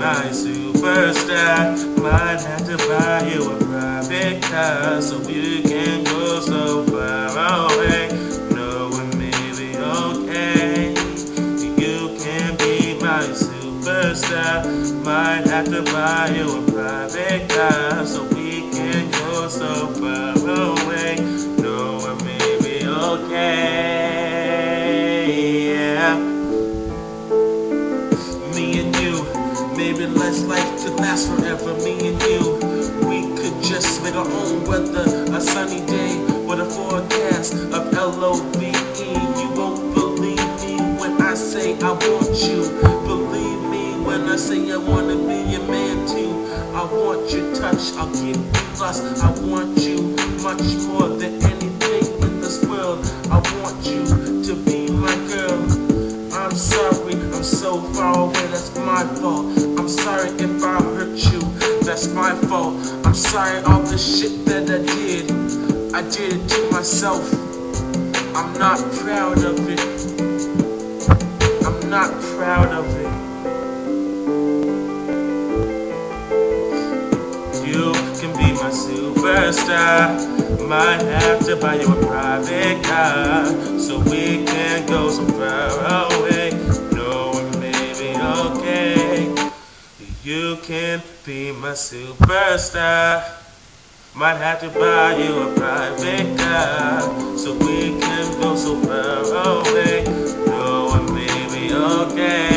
my superstar. Might have to buy you a private car so you can go so far away. No, it may be okay. You can be my superstar. Might have to buy you a private car so we can go so far away. No, it may be okay. Yeah. Me and you, maybe let's life could last forever. Me and you, we could just make our own weather. A sunny day with a forecast of L-O-V-E. You won't believe me when I say I want you. Believe me when I say I wanna be your man too. I want your touch, I'll give you lust. I want you much more than anything in this world. I want you to be my girl. I'm sorry, I'm so far away, that's my fault. I'm sorry if I hurt you, that's my fault. I'm sorry all the shit that I did it to myself. I'm not proud of it. I'm not proud of it. You can be my superstar. Might have to buy you a private car so we can go so far away. No, it may be okay. You can be my superstar. Might have to buy you a private car so we can go so far away. No, it may be okay.